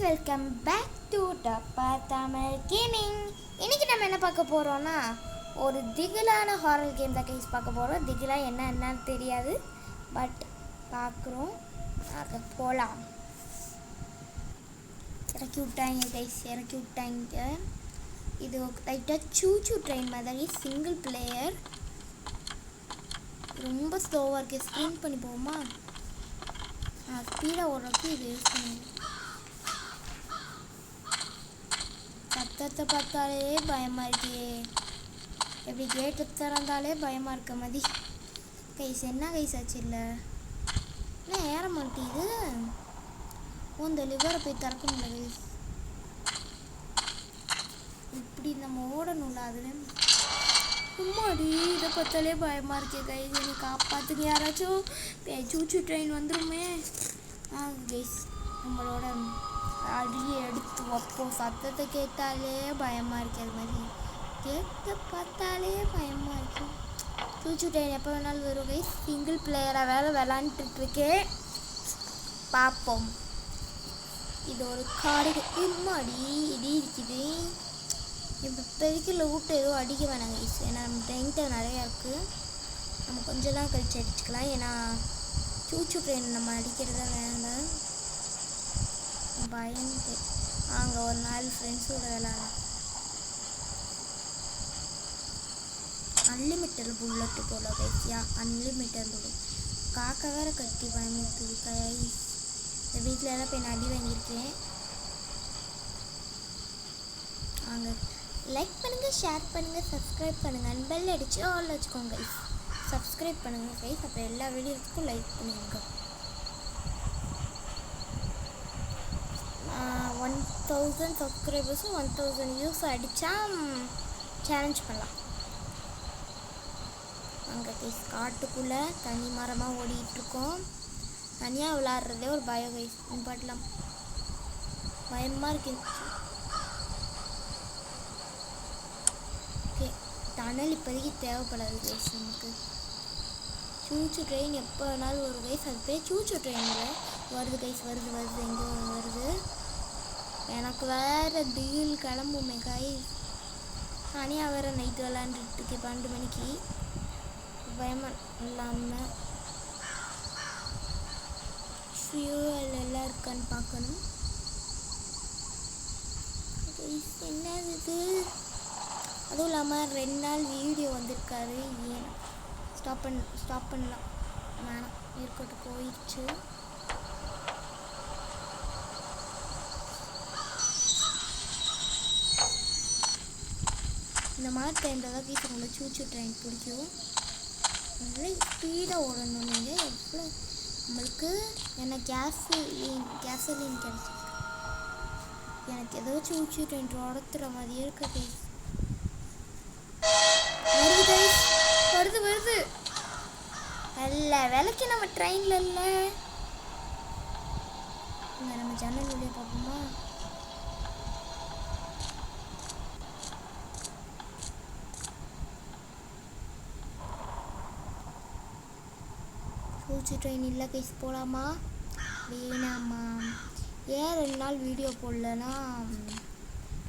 Welcome back to Dapper Tamil gaming. இன்றைக்கி நம்ம என்ன பார்க்க போகிறோன்னா ஒரு திகிலான ஹாரர் கேம் தான் கைஸ் பார்க்க போகிறோம். திகிலாக என்னன்னு தெரியாது, பட் பார்க்குறோம். அதை போகலாம். இறக்கி விட்டாங்க கைஸ், இறக்கி விட்டாங்க. இது லைட்டாக சூச்சு ட்ரெயின் மாதிரி சிங்கிள் பிளேயர். ரொம்ப ஸ்லோவாக இருக்குது. ஸ்க்ரீன் பண்ணி போகுமா? ஸ்பீடாக ஓடுறதுக்கு இது யூஸ் பண்ணி. சத்தத்தை பார்த்தாலே பயமாக இருக்கே. எப்படி கேட்டு திறந்தாலே பயமாக இருக்க மாதிரி. கைஸ் என்ன கைஸ் ஆச்சு? இல்லை என்ன ஏற மாட்டேது. இந்த லிவரை போய் திறக்க முடியல கைஸ். இப்படி நம்ம ஓடணும்ல, அதுவே சும்மாடி இதை பார்த்தாலே பயமாக இருக்கே கைஸ். என்னை காப்பாற்றுங்க யாராச்சும். சூச்சு ட்ரெயின் வந்துருமே. கைஸ் நம்மளோட அடியை எடுத்து வைப்போம். சத்தத்தை கேட்டாலே பயமாக இருக்கு. அது மாதிரி கேட்டு பார்த்தாலே பயமாக இருக்கும். சூச்சு ட்ரெயின் எப்போ வேணாலும் வரும் கைஸ். சிங்கிள் பிளேயராக வேலை விளாண்டுட்ருக்கேன். பார்ப்போம். இது ஒரு காடு. இம்மாடி இடி இருக்குது. இப்போ இப்போதைக்கு லூட்டு எதுவும் அடிக்க வேணாம் கைஸ். ஏன்னா நம்ம ட்ரெயின்கிட்ட நிறையா இருக்குது. நம்ம கொஞ்சம் தான் கழிச்சு அடிச்சுக்கலாம். ஏன்னா சூச்சு ட்ரெயின் நம்ம அடிக்கிறதா வேண்டாம். பயந்து அங்கே ஒரு நாள் ஃப்ரெண்ட்ஸோட விளாடலாம். அன்லிமிட்டட் புல்லட்டு போல கைஸியா. Unlimited bullet. காக்கா வேறு கட்டி பயமுறுத்துது கைஸ். இந்த வீட்டில் எல்லாம் போய் நான் அடி வாங்கியிருக்கேன். அங்கே லைக் பண்ணுங்கள், ஷேர் பண்ணுங்கள், சப்ஸ்கிரைப் பண்ணுங்கள், பெல் அடித்து ஆல் வச்சுக்கோங்க கைஸ். சப்ஸ்கிரைப் பண்ணுங்கள் கைஸ். அப்புறம் எல்லா வீடியோஸுக்கும் லைக் பண்ணுங்க. 1000 சப்ஸ்கிரைபர்ஸும் 1000 வியூஸ் அடித்தா சேலஞ்ச் பண்ணலாம். அங்கே கைஸ் காட்டுக்குள்ளே தனி மரமாக ஓடிட்டுருக்கோம். தனியாக விளாட்றதே ஒரு பயம் கைஸ். பாட்டலாம் பயமாக இருக்கு. ஓகே, டனல் இப்போதைக்கு தேவைப்படாது கைஸ் நமக்கு. சூச்சு ட்ரெயின் எப்போ வேணாலும் ஒரு கைஸ். அது பேர் சூச்சு ட்ரெயினில் வருது கைஸ். வருது எங்கே வருது. எனக்கு வேறு டீல் கிளம்புமே கைஸ். தனியாக வேறு நைட்டு விளாண்டுட்டுருக்கேன் 12 மணிக்கு. பயமாக இல்லாமல் ஃபியூவல் எல்லாம் இருக்கான்னு பார்க்கணும் கைஸ். என்னது இது? அதுவும் இல்லாமல் 2 நாள் வீடியோ வந்திருக்காரு. ஏன் ஸ்டாப் பண்ணலாம் வேணாம், இருக்கட்டும், போயிடுச்சு. இந்த மாதிரி டைமில் தான் கைஸ் உங்களுக்கு சூச்சு ட்ரெயின் பிடிக்கும். நல்லா ஸ்பீடாக ஓடணும். நீங்கள் எவ்வளோ நம்மளுக்கு என்ன கேஸலின் கிடச்சிருக்கு. எனக்கு ஏதோ சூச்சு ட்ரெயின் ஓடத்துற மாதிரியே இருக்கு கைஸ். வருது கைஸ், வருது. நல்ல வேலைக்கு நம்ம ட்ரெயினில் இல்லை. நம்ம ஜன்னல் வழியாக பார்ப்போமா? சூச்சு ட்ரெயின் இல்லை கைஸ். போகலாமா வேணாமா? ஏன் 2 நாள் வீடியோ போடலன்னா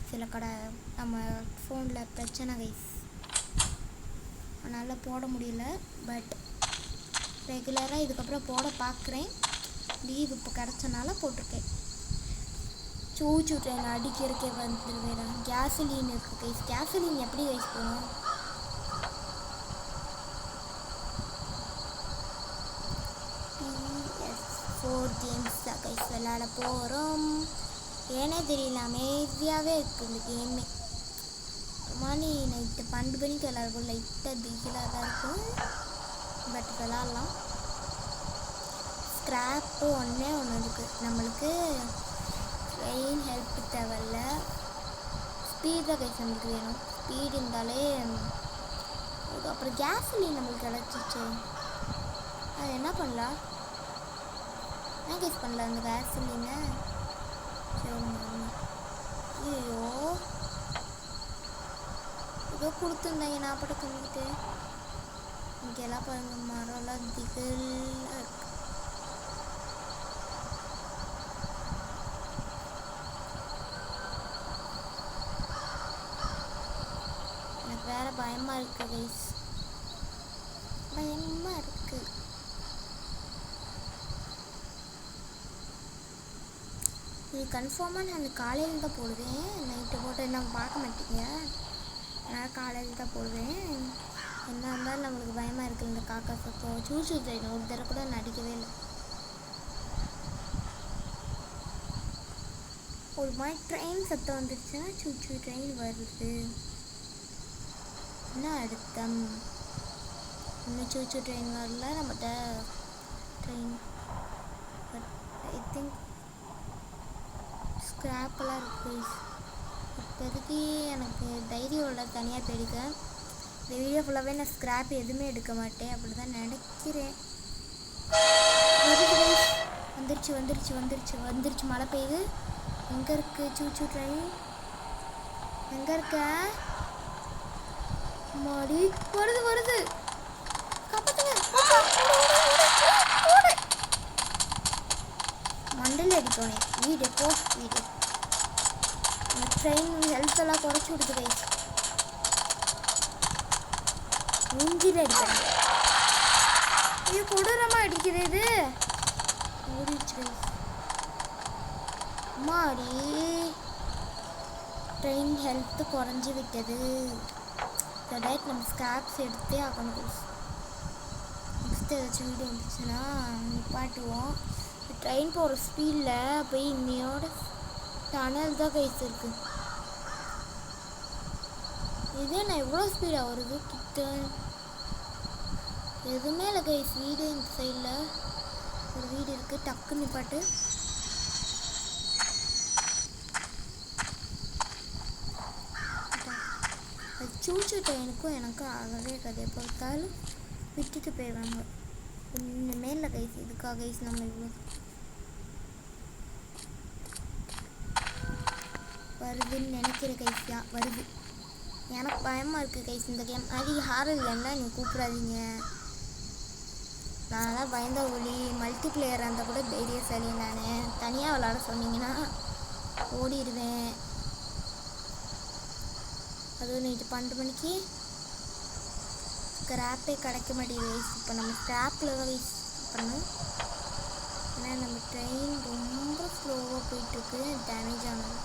சில கடை நம்ம ஃபோனில் பிரச்சனை கைஸ். அதனால் போட முடியல. பட் ரெகுலராக இதுக்கப்புறம் போட பார்க்குறேன். லீவ் இப்போ கிடச்சனால போட்டிருக்கேன். சூச்சு ட்ரெயின் அடிக்கிறதுக்கே வந்துடுவேன். கேஸலின் இருக்குது கைஸ். கேஸலின் எப்படி கைஸ் போகணும்? PS4 கேம்ஸ் தான் கைஸ் விளாட போகிறோம். ஏன்னே தெரியல, அமைதியாகவே இருக்குது இந்த கேமே. மணி நைட்டு 12 மணிக்கு விளாடுறோம். லைட்டாக திகிலாக தான் இருக்கும், பட் விளாட்லாம். ஸ்க்ராப்பு ஒன்று இருக்குது நம்மளுக்கு. ட்ரெயின் ஹெல்ப் தேவையில்ல. ஸ்பீட் தான் கைஸ் நம்மளுக்கு வேணும். ஸ்பீடு இருந்தாலே. அப்புறம் கேஸ்லின் நம்மளுக்கு கிடச்சிச்சு. அது என்ன பண்ணலாம்? ஏன் கைஸ் பண்ணல அந்த கேஸ்லினை? ஐயோ, ஏதோ கொடுத்துருந்தாங்க. நான் பட்ட கம்மிட்டு இங்கெல்லாம் பாருங்க, மரம்லாம் திகழாக இருக்கு. இருக்கு கைஸ், பயமாக இருக்கு. இது கன்ஃபார்மாக நான் காலையில் தான் போடுவேன், நைட்டு போட்டு என்ன பார்க்க மாட்டீங்க. நான் காலையில் தான் போடுவேன். என்ன இருந்தாலும் நம்மளுக்கு பயமாக இருக்குது. இந்த காக்கா சத்தம் சூச்சு ட்ரெயின் ஒரு தடவை கூட நடிக்கவே இல்லை. ஒரு மாதிரி ட்ரெயின் சத்தம் வந்துடுச்சுன்னா சூச்சு ட்ரெயின் வருது. என்ன அர்த்தம்? இன்னும் சூச்சு ட்ரெயின் வரல நம்மகிட்ட ட்ரெயின். பட் ஐ திங்க் ஸ்க்ராப்பெல்லாம் இருக்குது. இப்போதைக்கு எனக்கு தைரியம் இல்லை தனியாக போயிடுக்க. இந்த வீடியோ ஃபுல்லாகவே நான் ஸ்க்ராப் எதுவுமே எடுக்க மாட்டேன், அப்படி தான் நினைக்கிறேன். வந்துருச்சு வந்துருச்சு வந்துருச்சு வந்துருச்சு மழை பெய்யுது. எங்கே இருக்குது சூச்சு ட்ரெயின்? எங்கே இருக்க? மாடி வருது வருது, காப்பாத்துங்க. மண்டல அடிக்கோனே வீடு போ வீடு. அந்த ட்ரெயின் ஹெல்த் எல்லாம் குறைச்சி விடுது கைஸ். மூஞ்சில அடிக்கிறேன். இது கொடூரமாக அடிக்குது. இது ஓடிச்சு கைஸ். மாடி ட்ரெயின் ஹெல்த்து குறைஞ்சி விட்டது. டேட் நம்ம ஸ்கிராப்ஸ் எடுத்தே ஆகணும் கைஸ். நெக்ஸ்ட் ஏதாச்சும் வீடியோ வந்துச்சுன்னா நிப்பாட்டுவோம். ட்ரெயின் போகிற ஸ்பீடில் போய் இன்னையோட டனல் தான் கைஸ் இருக்குது. இதே நான் எவ்வளோ ஸ்பீடாக வருது கிட்ட எதுவுமே இல்லை கைஸ். வீடு இந்த சைடில் ஒரு வீடு இருக்குது, டக்கு நிப்பாட்டு. சூச்சு ட்ரெயினுக்கும் எனக்கும் ஆகவே கதையை பொறுத்தாலும் விட்டுட்டு போயிடுவாங்க. ஒன்றுமே இல்லை கைஸ். இதுக்காக கைஸ் நம்ம இவ்வளோ வருதுன்னு நினைக்கிற கைஸியா வருது. எனக்கு பயமாக இருக்குது கைஸ் இந்த கேம். அதிக ஹாரர் கேம்னா நீங்கள் கூப்பிடாதீங்க. நான்லாம் பயந்த ஒளி. மல்டி பிளேயராக இருந்தால் கூட தைரியசாலி. நான் தனியாக விளாட சொன்னீங்கன்னா ஓடிடுவேன். அதுவும் நைட்டு 12 மணிக்கு ஸ்க்ராப்பே கிடைக்க மாட்டேங்குது கைஸ். இப்போ நம்ம ஸ்க்ராப்பில் தான் கைஸ் பண்ணோம். ஏன்னா நம்ம ட்ரெயின் ரொம்ப ஸ்லோவாக போயிட்டுருக்கு, டேமேஜ் ஆனது.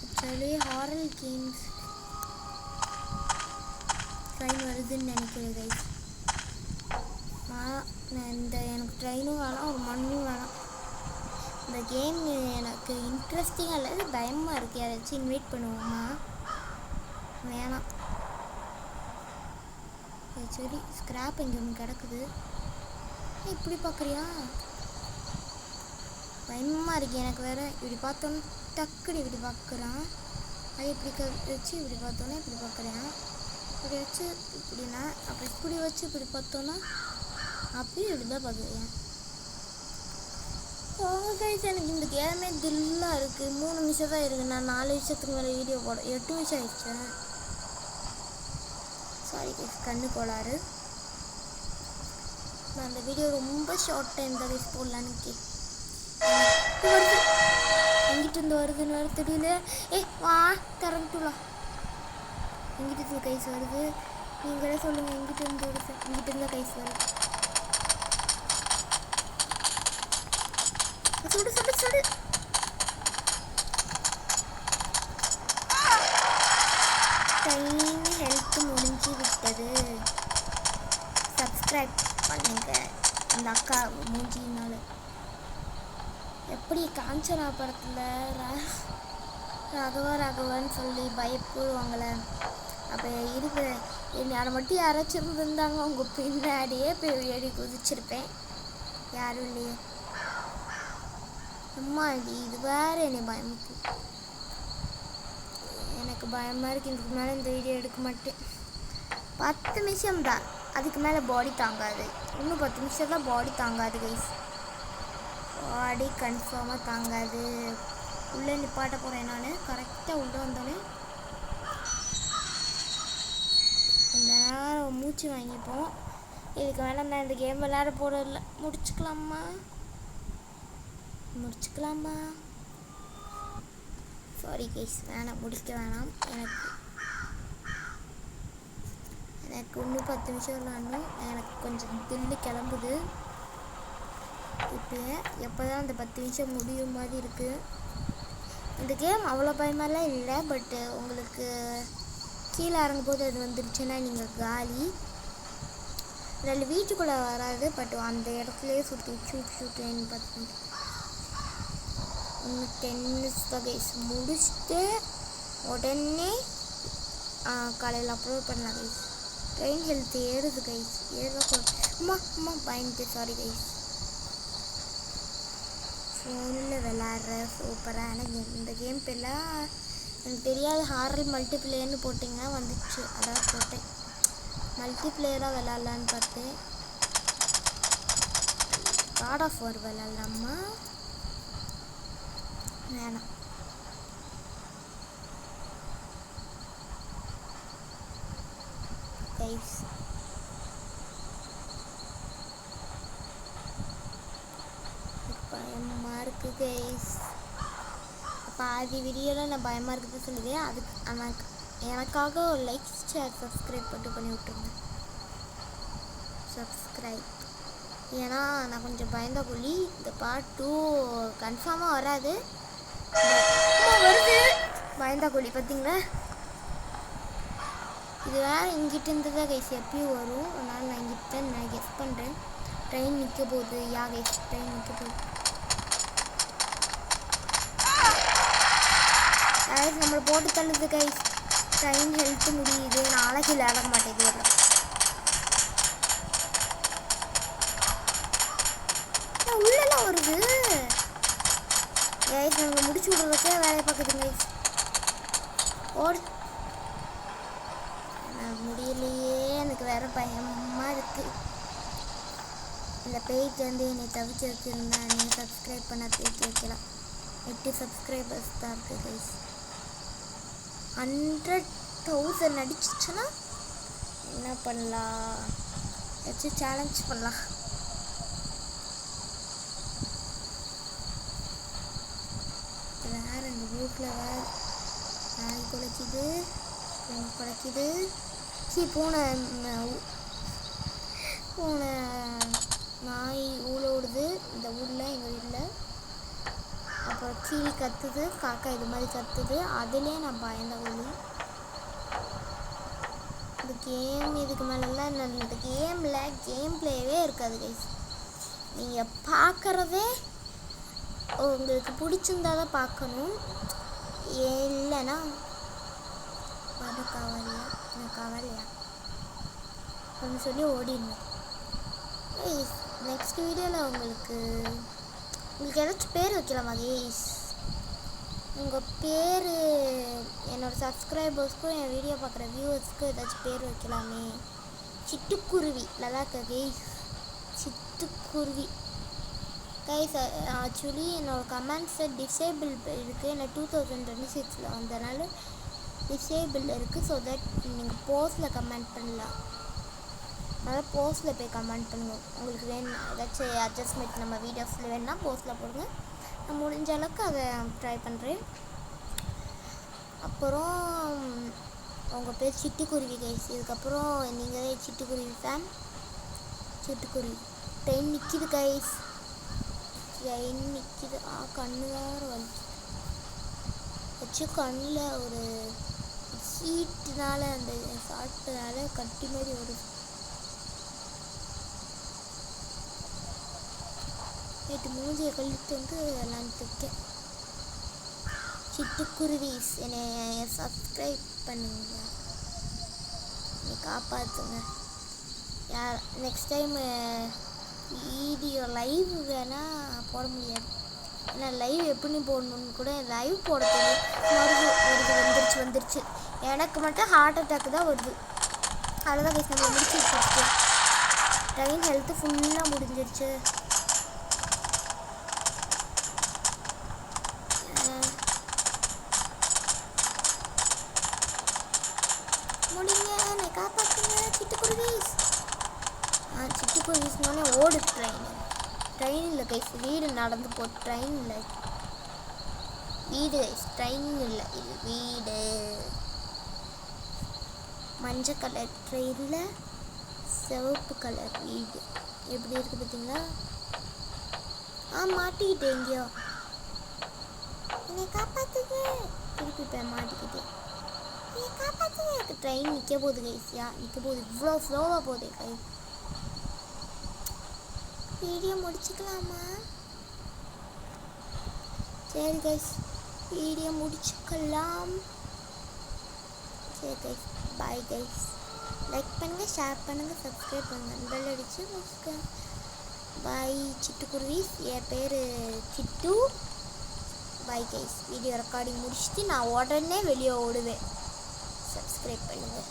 ஆக்சுவலி ஹாரர் கேம்ஸ் ட்ரெயின் வருதுன்னு நினைக்கிறேன் கைஸ். இந்த எனக்கு ட்ரெயினும் வேணாம், ஒரு மண்ணும் வேணாம். இந்த கேம் எனக்கு இன்ட்ரெஸ்டிங்காக இல்லை, பயமாக இருக்குது. யாராச்சும் இன்வைட் பண்ணுவோமா? வேணாம். சரி ஸ்க்ராப் இங்கே ஒன்று கிடக்குது. இப்படி பார்க்குறியா? பயமாக இருக்குது எனக்கு வேறு. இப்படி பார்த்தோன்னு டக்குனு இப்படி பார்க்குறான். அது இப்படி வச்சு இப்படி பார்த்தோன்னே இப்படி பார்க்குறேன். இப்படி வச்சு இப்படின்னா அப்படி இப்படி வச்சு இப்படி பார்த்தோன்னா அப்படியே இப்படி தான் பார்க்குறேன். கைஸ் எனக்கு இந்த கேமே தில்லாக இருக்குது. 3 நிமிஷம் தான் இருக்குது. நான் 4 நிமிஷத்துக்கு மேலே வீடியோ போட 8 நிமிஷம் ஆயிடுச்சு. சாரி கைஸ், கண்ணு கோளாறு. நான் அந்த வீடியோ ரொம்ப ஷார்ட் டைம் தான் கைஸ் போடலான்னு வருது. எங்கிட்ட இருந்து வருதுன்னு வர தெரியல. வா கரண்ட்டுலாம் எங்கிட்ட இருந்து கைஸ் வருது. நீங்களே சொல்லுங்கள் எங்கிட்ட இருந்து வருது. எங்கிட்ட இருந்தால் கைஸ் வருது. சுடு சுடு சுடு. ட்ரெயின் ஹெல்த் முடிஞ்சு விட்டது. சப்ஸ்கிரைப் பண்ணுங்க அந்த அக்கா மூஞ்சினால. எப்படி காஞ்சனா படத்தில் ராகவா ராகவான்னு சொல்லி பயப்படுவாங்களே, அப்போ இருக்கிற அதை மட்டும் யாராச்சும் இருந்திருந்தாங்க அவங்க பின்னாடியே போய் ஏறி குதிச்சிருப்பேன். யாரும் இல்லையே. அம்மா இது வேறு என்னை பயமுக்கு. எனக்கு பயமாக இருக்குது. இதுக்கு மேலே இந்த வீடியோ எடுக்க மாட்டேன். 10 நிமிஷம் தான், அதுக்கு மேலே பாடி தாங்காது. இன்னும் 10 நிமிஷம் தான் பாடி தாங்காது கைஸ். பாடி கன்ஃபார்மாக தாங்காது. உள்ளே நிப்பாட்ட போகிறேன் நான். கரெக்டாக உள்ளே வந்தோடனே கொஞ்ச நேரம் மூச்சு வாங்கிப்போம். இதுக்கு வேணாம், நான் இந்த கேம் விளையாட போகிறதில்ல. முடிச்சுக்கலாமா? சாரி கைஸ், வேணாம், முடிக்க வேணாம். எனக்கு இன்னும் 10 நிமிஷம் விளாடணும். எனக்கு கொஞ்சம் தில்லு கிளம்புது. இப்போ எப்போ தான் அந்த 10 நிமிஷம் முடியும் மாதிரி இருக்குது. இந்த கேம் அவ்வளோ பயமாலாம் இல்லை. பட்டு உங்களுக்கு கீழே இறங்கும்போது அது வந்துருச்சுன்னா நீங்கள் காலி. அதில் வீட்டுக்குள்ளே வராது. பட் அந்த இடத்துலையே சுற்றி ஷூட்டுன்னு பார்த்து இன்னும் 10 மினிட்ஸ் தான் கைஸ். முடிச்சுட்டு உடனே காலையில் அப்லோட் பண்ணலாம் கைஸ். ட்ரெயின் ஹெல்த் ஏறுது கைஸ். அம்மா பயந்துட்டு சாரி கைஸ். ஃபோனில் விளாட்ற சூப்பரான கேம். இந்த கேம் பேர்லாம் எனக்கு தெரியாது. ஹாரல் மல்டிப்ளேயர்னு போட்டிங்கன்னா வந்துச்சு, அதான் போட்டேன். மல்டிப்ளேயராக விளாட்லான்னு பார்த்தேன். காட் ஆஃப் வார் விளாட்லாமா? வேணாம். கைஸ் பயமாக இருக்குது கைஸ். பாதி வீடியோவில் நான் பயமாக இருக்குது சொல்லுவேன். அதுக்கு எனக்காக ஒரு லைக், ஷேர், சப்ஸ்கிரைப் பண்ணி விட்டுருங்க. சப்ஸ்கிரைப். ஏன்னா நான் கொஞ்சம் பயந்த கொல்லி. இந்த பார்ட் 2 கன்ஃபார்மாக வராது. வருது பயந்த கொல்லி பார்த்தீங்களா? இது வேறு இங்கிட்ட இருந்து தான் கைஸ் எப்பயும் வரும். அதனால் நான் இங்கிட்ட நான் கெஸ் பண்ணுறேன். ட்ரெயின் நிற்க போகுது. கைஸ் ட்ரெயின் நிற்க போகுது. கைஸ் நம்மளை போட்டு தள்ளுது கைஸ். ட்ரெயின் ஹெல்த்து முடியுது. நாளைக்கு விளையாட மாட்டேங்குது. உள்ளெல்லாம் வருது கைஸ். நம்மளை முடிச்சு விடுறதுக்கே வேலையை பார்க்குது கைஸ். ஓடு. முடியலையே. எனக்கு வேறு பயமாக இருக்குது. இந்த பேஜ் வந்து என்னை தவிச்சு வச்சுருந்தா நீங்கள் சப்ஸ்கிரைப் பண்ண பேஜ் வைக்கலாம். 8 சப்ஸ்கிரைபர்ஸ் தான் இருக்குது கைஸ். 100,000 அடிச்சிச்சுன்னா என்ன பண்ணலாம்? வச்சு சேலஞ்ச் பண்ணலாம். வேறு இந்த வீட்டில் வேறு நாய் குலைக்குது. பூனை நாய் ஊழோடுது இந்த ஊரில், எங்கள் வீட்டில். அப்புறம் கிளி கத்துது, காக்கா இது மாதிரி கத்துது. அதுலேயே நான் பயந்த கொள்ளி. இந்த கேம் இதுக்கு மேலெல்லாம் இந்த கேமில் கேம் பிளேவே இருக்காது கைஸ். நீங்கள் பார்க்குறதே உங்களுக்கு பிடிச்சிருந்தா தான் பார்க்கணும். இல்லைன்னா கவலையா அப்படின்னு சொல்லி ஓடிடணும். நெக்ஸ்ட் வீடியோவில் உங்களுக்கு ஏதாச்சும் பேர் வைக்கலாமா கைஸ்? உங்கள் பேர் என்னோடய சப்ஸ்கிரைபர்ஸ்க்கும் என் வீடியோ பார்க்குற வியூவர்ஸ்க்கும் ஏதாச்சும் பேர் வைக்கலாமே. சிட்டுக்குருவி நல்லா இருக்க கைஸ். சிட்டுக்குருவி கைஸ். ஆக்சுவலி என்னோடய கமெண்ட்ஸை டிசேபிள் இருக்குது. என்ன 2026 வந்தனால டிசேபிள் இருக்குது. ஸோ தட் நீங்கள் போஸ்ட்டில் கமெண்ட் பண்ணலாம். அதனால் போஸ்ட்டில் போய் கமெண்ட் பண்ணுங்கள். உங்களுக்கு வேணும் ஏதாச்சும் அட்ஜஸ்ட்மெண்ட் நம்ம வீடியோஸில் வேணுன்னா போஸ்ட்டில் போடுங்க. நான் முடிஞ்ச அளவுக்கு அதை ட்ரை பண்ணுறேன். அப்புறம் உங்கள் பேர் சிட்டுக்குருவி கைஸ். இதுக்கப்புறம் நீங்களே சிட்டுக்குருவி ஃபேன். சிட்டுக்குருவி. ட்ரெயின் நிற்கிது கைஸ். ட்ரெயின் நிற்கிது. கண்ணு வேறு வச்சு கண்ணில் ஒரு ஹீட்டுனால அந்த சாப்பிட்டனால கட்டி மாதிரி வருது. நேற்று மூஞ்சியை கழித்து வந்து விளாண்டுருக்கேன். சிட்டுக்குருவிஸ் என்னை சப்ஸ்கிரைப் பண்ணுங்க. என்னை காப்பாற்றுங்க. நெக்ஸ்ட் டைம் வீடியோ லைவ் வேணால் போட முடியாது. ஏன்னா லைவ் எப்படி போடணுன்னு கூட லைவ் போட தெரியும். வந்துருச்சு. எனக்கு மட்டும் ஹார்ட் அட்டாக் தான் வருது. அவ்வளோதான் கைஸ், நம்ம முடிச்சு ட்ரெயின் ஹெல்த்து ஃபுல்லாக முடிஞ்சிருச்சு. முடிங்க, என்னை காப்பாற்றுங்க சிட்டுக்குருவிஸ். சிட்டுக்குருவி சொன்னோடனே ஓடு ட்ரெயின் இல்லை கைஸ், வீடு நடந்து போ, ட்ரெயின் இல்லை வீடு கைஸ், ட்ரெயின் இல்லை இது வீடு. மஞ்சள் கலர் ட்ரெயினில் சிவப்பு கலர் வீடு எப்படி இருக்குது பார்த்தீங்களா? மாட்டிக்கிட்டேன் எங்கேயோ, என்னை காப்பாற்றுது. திருப்பி இப்போ மாட்டிக்கிட்டேன், என்னை காப்பாற்றுது. எனக்கு ட்ரெயின் நிற்க போகுது கைஸியா, நிற்க போகுது. இவ்வளோ ஸ்லோவாக போகுது கை. வீடியோ முடிச்சுக்கலாமா? சரி கைஸ், வீடியோ முடிச்சுக்கலாம். சரி கைஸ், பாய் கைஸ். லைக் பண்ணுங்கள், ஷேர் பண்ணுங்கள், சப்ஸ்கிரைப் பண்ணுங்கள், பெல் அடித்து முடிச்சுக்க. பாய் சிட்டுக்குருவி, என் பேர் Chittu. Bye guys. Video recording முடிச்சுட்டு நான் உடனே வெளியே ஓடுவேன். சப்ஸ்கிரைப் பண்ணுங்கள்.